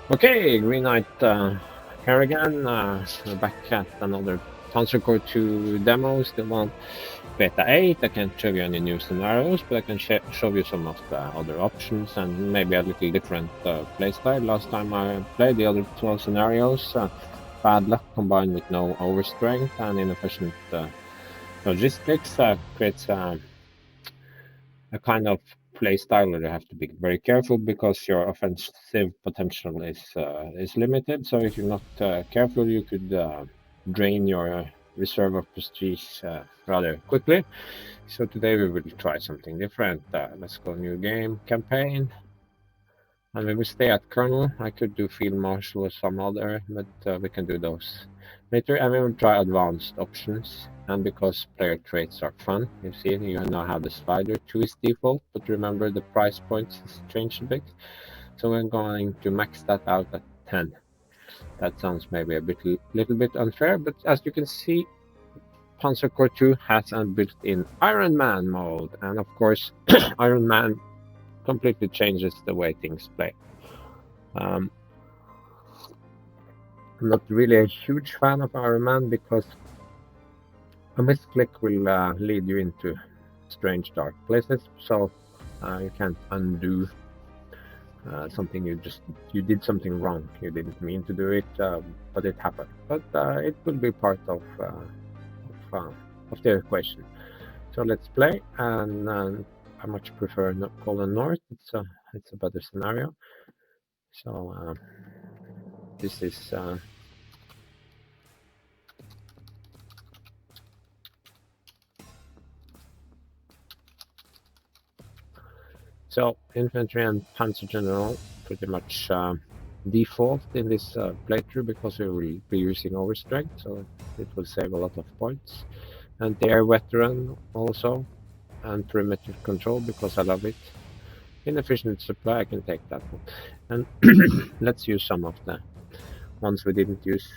Okay, Green Knight here again. We're back at another Panzer Core 2 demo, still on Beta 8. I can't show you any new scenarios, but I can show you some of the other options and maybe a little different playstyle. Last time I played the other 12 scenarios, bad luck combined with no overstrength and inefficient logistics creates a kind of play style where you have to be very careful because your offensive potential is limited. So if you're not careful, you could drain your reserve of prestige rather quickly. So today we will try something different. Let's go new game campaign. And we will stay at Colonel. I could do Field Marshal or some other, but we can do those later. And we will try advanced options. And because player traits are fun, you see you now have the slider. 2 is default, but remember the price points has changed a bit. So we're going to max that out at 10. That sounds maybe a little bit unfair, but as you can see, Panzer Core 2 has a built-in Ironman mode. And of course, Ironman completely changes the way things play. Um, I'm not really a huge fan of Ironman because a misclick will lead you into strange dark places, so you can't undo something you did something wrong. You didn't mean to do it, but it happened. But it will be part of the equation. So let's play, and I much prefer Poland North. It's a better scenario. So this is. So infantry and panzer general pretty much default in this playthrough because we will be using overstrength, so it will save a lot of points. And the air veteran also, and perimeter control because I love it. Inefficient supply, I can take that one. And let's use some of the ones we didn't use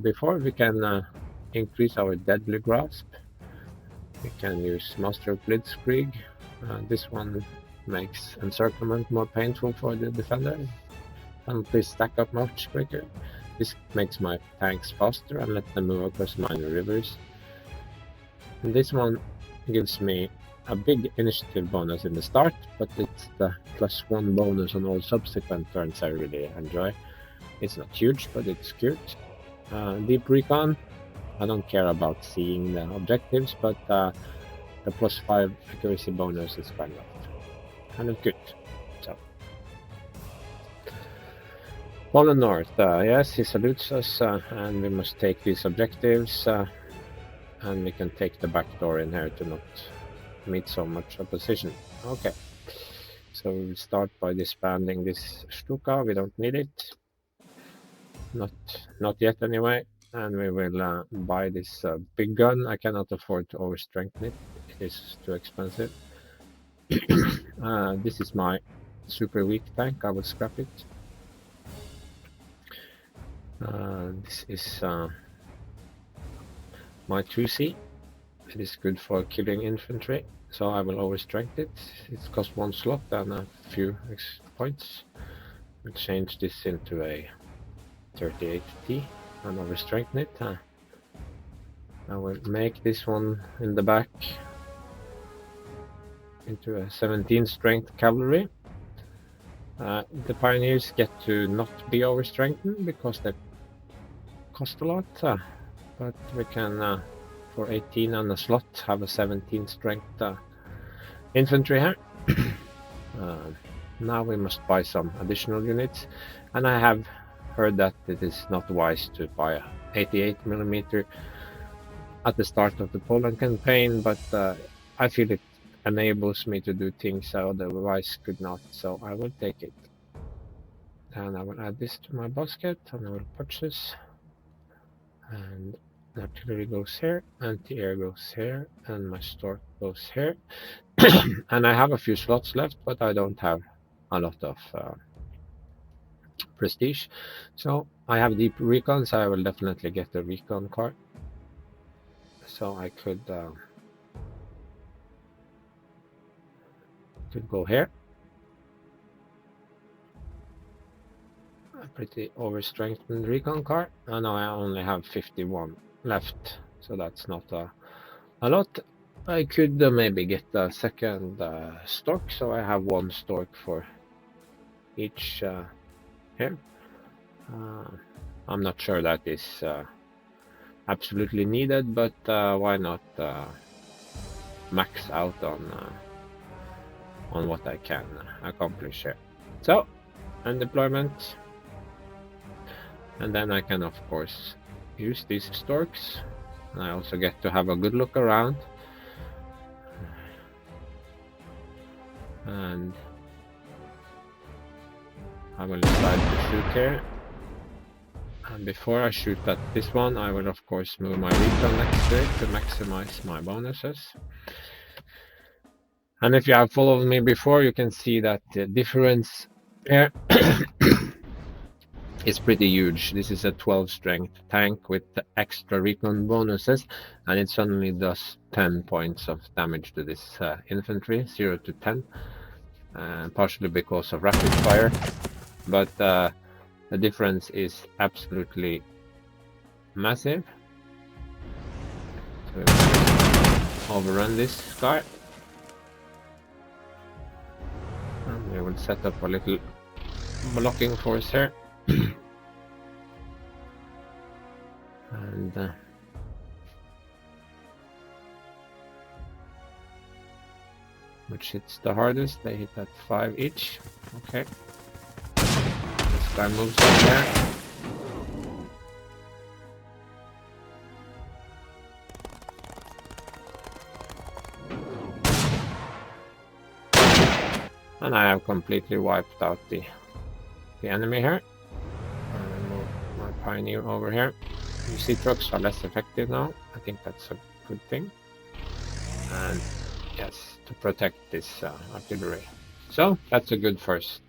before. We can increase our deadly grasp. We can use master of blitzkrieg. This one makes encirclement more painful for the defender, and please stack up much quicker. This makes my tanks faster and let them move across minor rivers. And this one gives me a big initiative bonus in the start, but it's the +1 bonus on all subsequent turns I really enjoy. It's not huge, but it's cute. Deep recon, I don't care about seeing the objectives, but the +5 accuracy bonus is kind of good. So, Poland North, yes, he salutes us, and we must take these objectives, and we can take the back door in here to not meet so much opposition. Okay, so we'll start by disbanding this Stuka, we don't need it. Not yet anyway, and we will buy this big gun. I cannot afford to overstrengthen it, it is too expensive. This is my super weak tank, I will scrap it. This is my 2C. It is good for killing infantry, so I will overstrength it. It costs 1 slot and a few points. We'll change this into a 38T and overstrengthen it. I will make this one in the back into a 17 strength cavalry. The pioneers get to not be overstrengthened because they cost a lot, but we can for 18 and a slot have a 17 strength infantry here. Now we must buy some additional units, and I have heard that it is not wise to buy a 88mm at the start of the Poland campaign, but I feel it enables me to do things I otherwise could not, so I will take it. And I will add this to my basket, and I will purchase. And artillery goes here, anti-air goes here, and my stork goes here. And I have a few slots left, but I don't have a lot of prestige. So I have deep recon, so I will definitely get a recon card. So I could go here. a pretty overstrengthened recon car. And now I only have 51 left, so that's not a lot. I could maybe get a second stork, so I have one stork for each here. I'm not sure that is absolutely needed, but why not max out on what I can accomplish here. So, and deployment, and then I can of course use these storks. And I also get to have a good look around, and I will decide to shoot here. And before I shoot at this one, I will of course move my recon next to it to maximize my bonuses. And if you have followed me before, you can see that the difference here is pretty huge. This is a 12 strength tank with the extra recon bonuses, and it suddenly does 10 points of damage to this infantry, 0 to 10, partially because of rapid fire. But the difference is absolutely massive. So we'll overrun this guy. And we will set up a little blocking force here. And which hits the hardest? They hit at 5 each. Okay. This guy moves up there. And I have completely wiped out the enemy here. And move my pioneer over here. You see, trucks are less effective now. I think that's a good thing. And yes, to protect this artillery. So that's a good first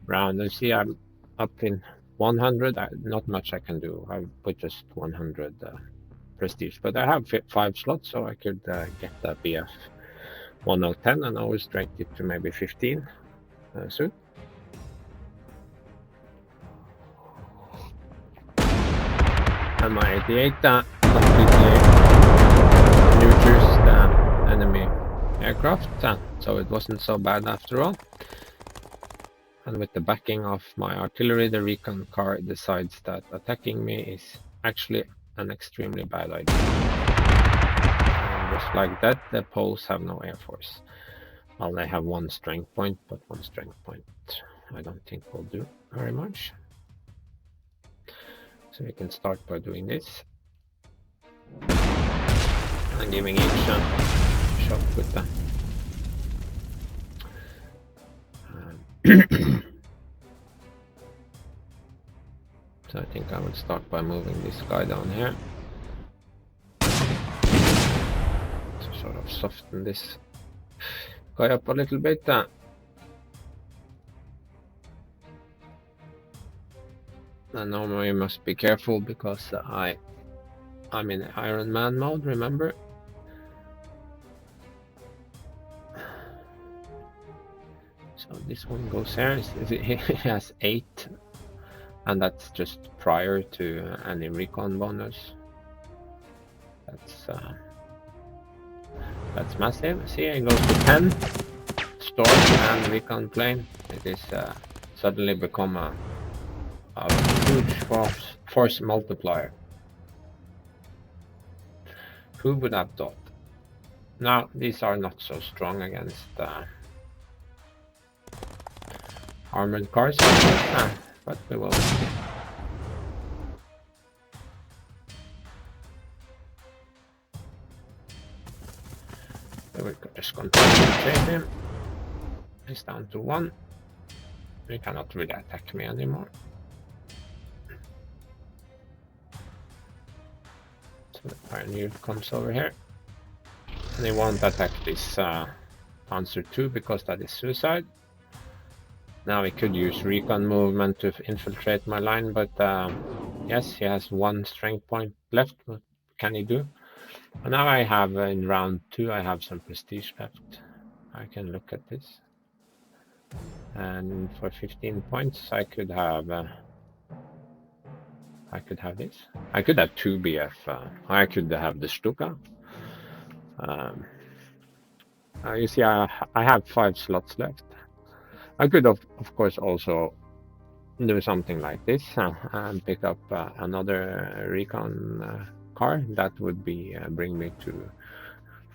round. You see, I'm up in 100. Not much I can do. I put just 100 prestige, but I have 5 slots, so I could get the BF 1010 and always strength it to maybe 15 soon. And my 88 completely neuters the enemy aircraft, so it wasn't so bad after all. And with the backing of my artillery, the recon car decides that attacking me is actually an extremely bad idea. And just like that, the Poles have no air force. Well, they have 1 strength point, but 1 strength point I don't think will do very much. So we can start by doing this. And giving each shot with the so I think I will start by moving this guy down here to sort of soften this guy up a little bit. And now we must be careful because I'm in Ironman mode, remember? So this one goes here. He has 8, and that's just prior to any recon bonus. That's massive. See, it goes to 10. Storm and recon plane. It is suddenly become a huge force multiplier. Who would have thought? Now, these are not so strong against armored cars, but we will. We will just continue to chase him. He's down to 1. He cannot really attack me anymore. So the pioneer comes over here. And he won't attack this Panzer 2 because that is suicide. Now he could use recon movement to infiltrate my line, but yes, he has 1 strength point left. What can he do? And now I have, in round 2, I have some prestige left. I can look at this. And for 15 points, I could have this. I could have 2 BF. I could have the Stuka. You see, I have 5 slots left. I could, of course, also do something like this and pick up another recon car. That would be bring me to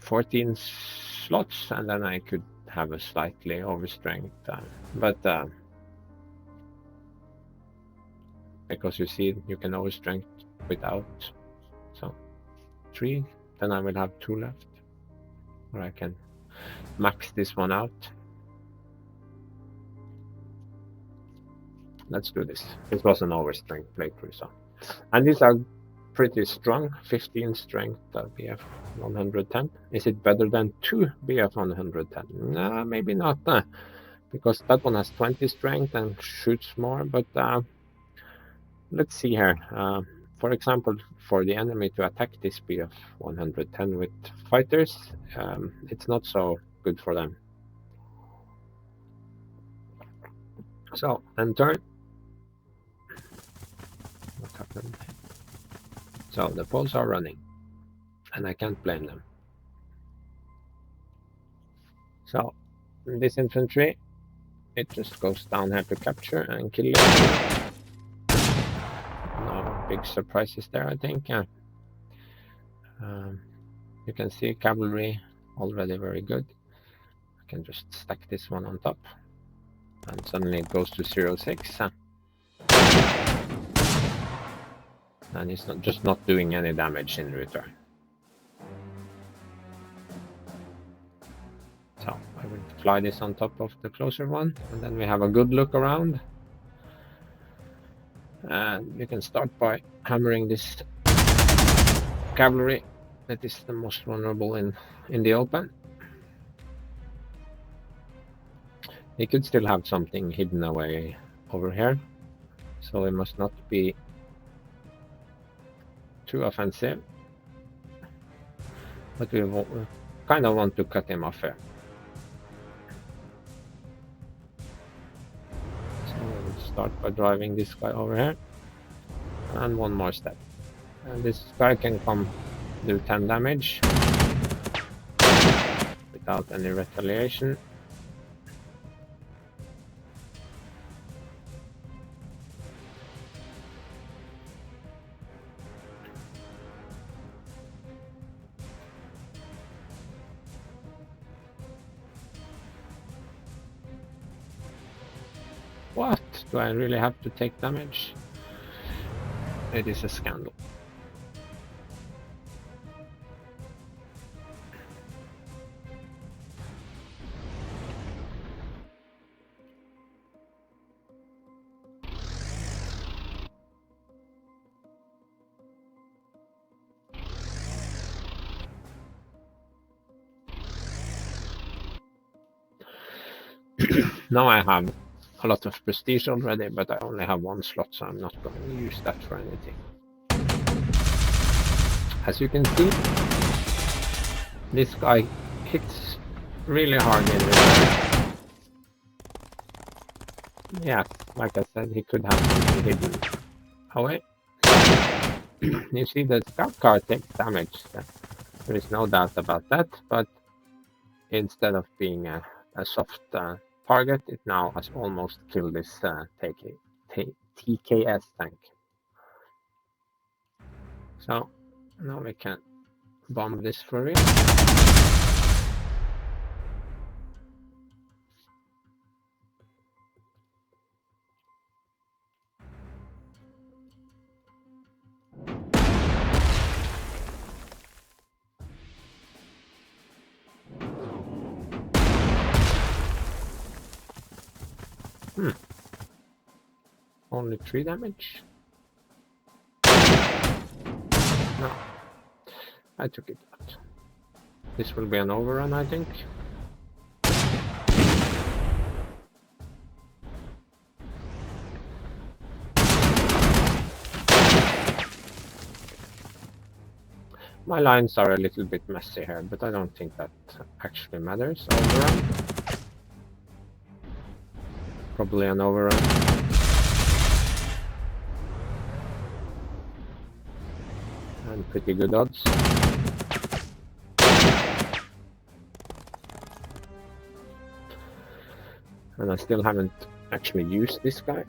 14 slots, and then I could have a slightly overstrength. But because you see, you can overstrength without. So 3, then I will have 2 left, or I can max this one out. Let's do this. This was an overstrength playthrough, so. And these are pretty strong. 15 strength BF 110. Is it better than 2 BF 110? No, maybe not, because that one has 20 strength and shoots more. But let's see here. For example, for the enemy to attack this BF 110 with fighters, it's not so good for them. So, enter. What happened? So the Poles are running, and I can't blame them. So this infantry, it just goes down here to capture and kill it. No big surprises there, I think. You can see cavalry already very good. I can just stack this one on top, and suddenly it goes to 0.6. And it's just not doing any damage in return. So I will fly this on top of the closer one, and then we have a good look around. And you can start by hammering this cavalry that is the most vulnerable in the open. He could still have something hidden away over here, so it must not be too offensive, but we kind of want to cut him off here. So we will start by driving this guy over here, and one more step. And this guy can come do 10 damage without any retaliation. What? Do I really have to take damage? It is a scandal. Now I have a lot of prestige already, but I only have 1 slot, so I'm not going to use that for anything. As you can see, this guy hits really hard in return. Yeah, like I said, he could have something hidden away. You see the scout car takes damage. There is no doubt about that, but instead of being a soft target, it now has almost killed this TKS tank. So now we can bomb this for real. Only 3 damage? No. I took it out. This will be an overrun, I think. My lines are a little bit messy here, but I don't think that actually matters. Overrun. Probably an overrun. And pretty good odds. And I still haven't actually used this guy.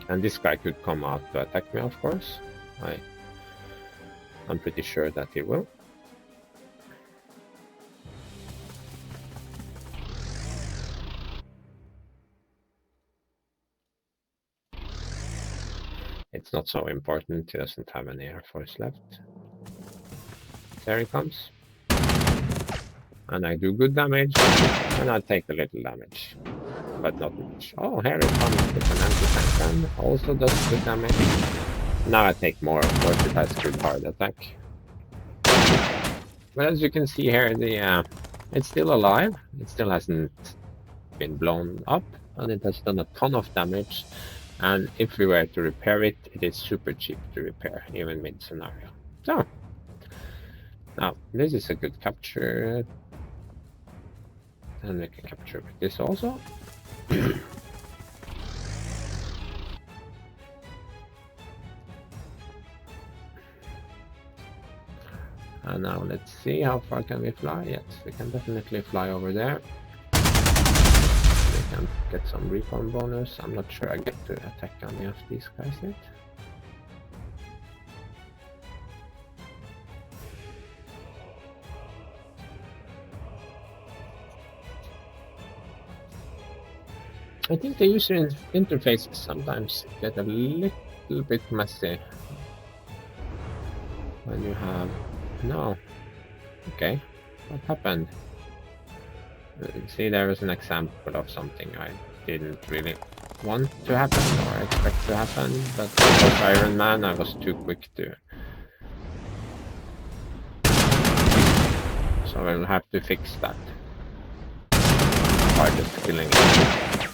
And this guy could come out to attack me, of course. I'm pretty sure that he will. It's not so important, he doesn't have any air force left. There he comes. And I do good damage, and I take a little damage. But not much. Oh, here it comes with an anti-tank gun. Also does good damage. Now I take more, of course, it has good hard attack. But as you can see here, it's still alive. It still hasn't been blown up, and it has done a ton of damage. And if we were to repair it, it is super cheap to repair, even mid-scenario. So, now, this is a good capture. And we can capture with this also. And now let's see how far can we fly. Yes, we can definitely fly over there. We can get some recon bonus. I'm not sure I get to attack any of these guys yet. I think the user interfaces sometimes get a little bit messy when you have... No. Okay. What happened? See, there was an example of something I didn't really want to happen or expect to happen, but because Ironman, I was too quick to... So I'll have to fix that. By just killing it.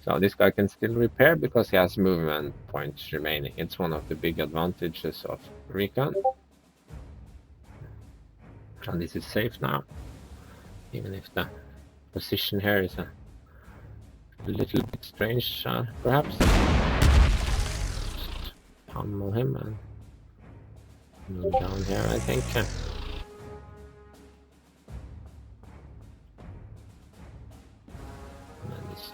So this guy can still repair because he has movement points remaining. It's one of the big advantages of recon. And this is safe now. Even if the position here is a little bit strange, perhaps. Just pummel him and move down here, I think.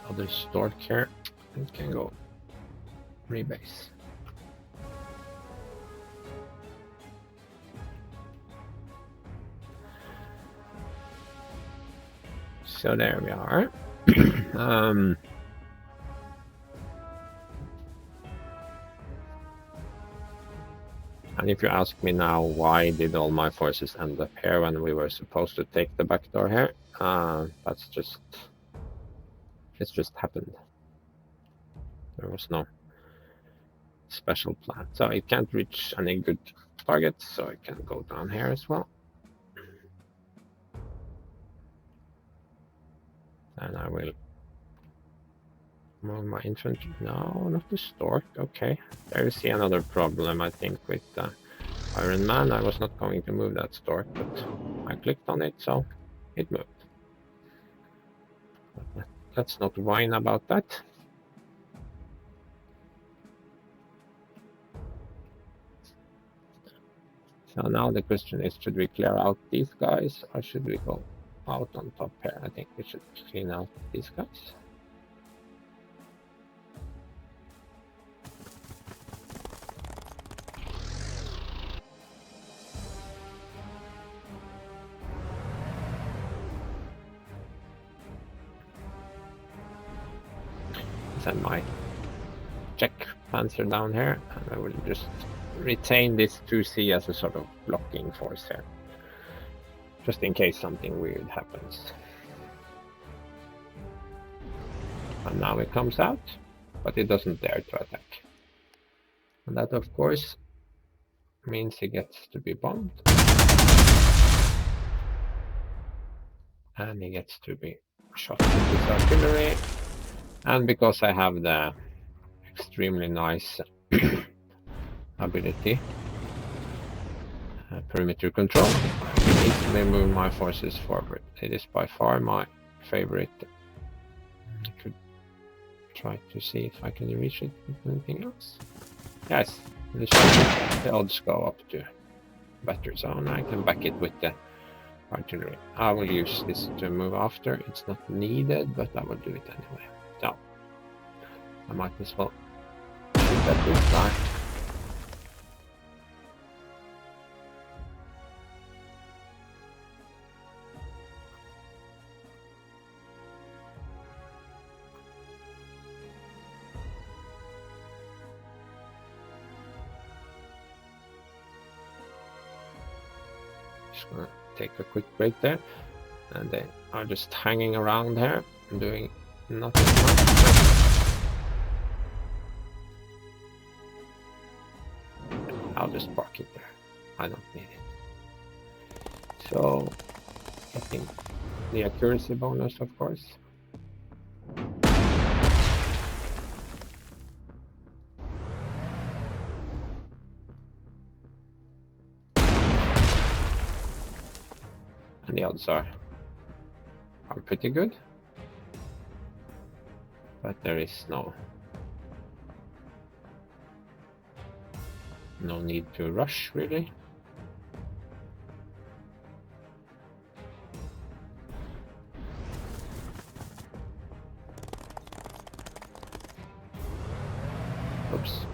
Other stork here, it can go rebase. So there we are. And if you ask me now why did all my forces end up here when we were supposed to take the back door here, that's just... It just happened. There was no special plan. So it can't reach any good targets, so it can go down here as well. And I will move my infantry. No, not the stork. Okay. There you see another problem, I think, with Ironman. I was not going to move that stork, but I clicked on it, so it moved. Let's not whine about that. So now the question is, should we clear out these guys or should we go out on top here? I think we should clean out these guys. Send my Czech Panzer down here, and I will just retain this 2C as a sort of blocking force here, just in case something weird happens. And now it comes out, but it doesn't dare to attack. And that, of course, means he gets to be bombed. and he gets to be shot with his artillery. And because I have the extremely nice ability, perimeter control, I can easily move my forces forward. It is by far my favorite. I could try to see if I can reach it with anything else. Yes, the odds go up to better zone. I can back it with the artillery. I will use this to move after. It's not needed, but I will do it anyway. So I might as well shoot at this guy. Just gonna take a quick break there, and they are just hanging around here and doing nothing much. I'll just park it there. I don't need it. So, getting the accuracy bonus, of course. And the odds are pretty good, but there is no need to rush, really. Oops.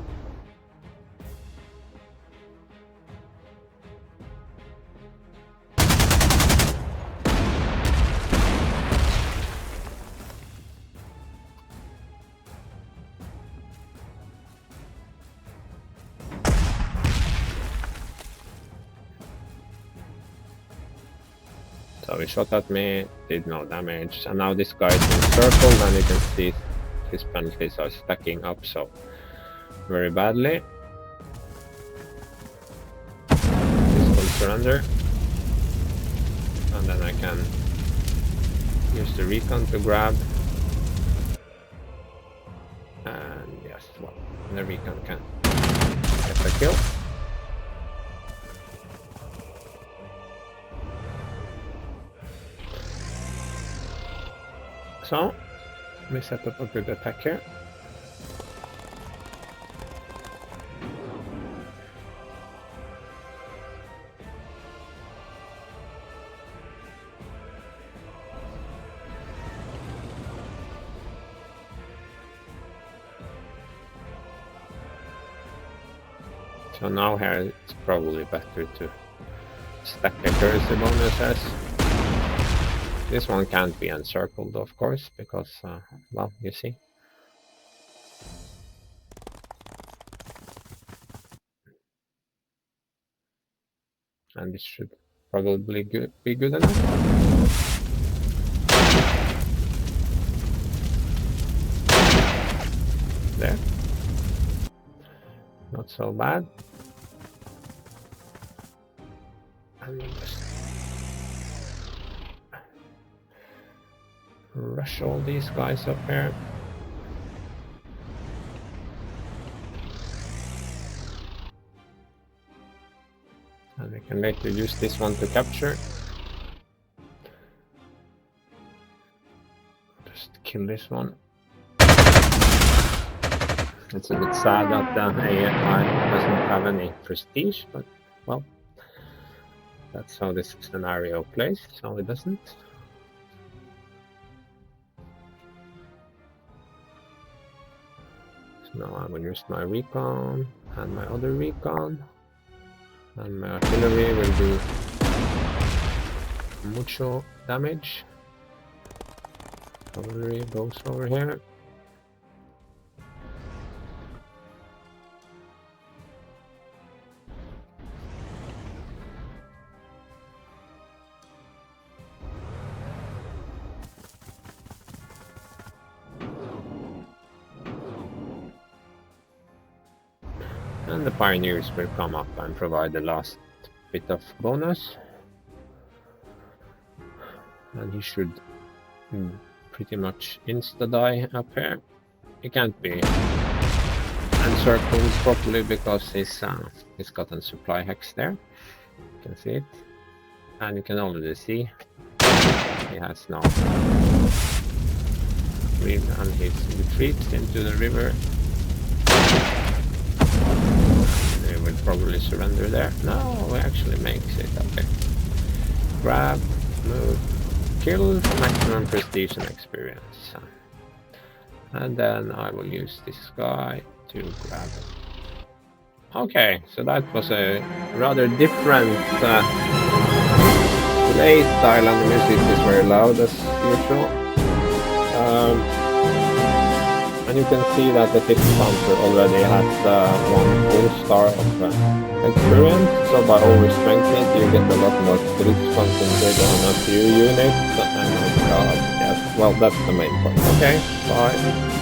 So he shot at me, did no damage, and now this guy is encircled, and you can see his penalties are stacking up so very badly. This will surrender, and then I can use the recon to grab, and yes, well, the recon can get the kill. So, we set up a good attack here. So now here it's probably better to stack accuracy bonuses. This one can't be encircled, of course, because, well, you see. And this should probably be good enough. There. Not so bad. And just rush all these guys up here. And we can later use this one to capture. Just kill this one. It's a bit sad that the AI doesn't have any prestige, but well, that's how this scenario plays, so it doesn't. So now I will use my recon and my other recon, and my artillery will do mucho damage. Artillery goes over here. And the pioneers will come up and provide the last bit of bonus. and he should pretty much insta-die up here. He can't be encircled properly because he's got a supply hex there. You can see it, and you can already see he has now and he retreats into the river. He will probably surrender there. No, he actually makes it. Okay. Grab, move, kill for maximum prestige and experience. And then I will use this guy to grab it. Okay, so that was a rather different play style, and the music is very loud as usual. And you can see that the 5th Panzer already has 1 full star of experience, so by overstrengthening it you get a lot more troops concentrated on a few units, and oh god, yes, well that's the main point. Okay, bye.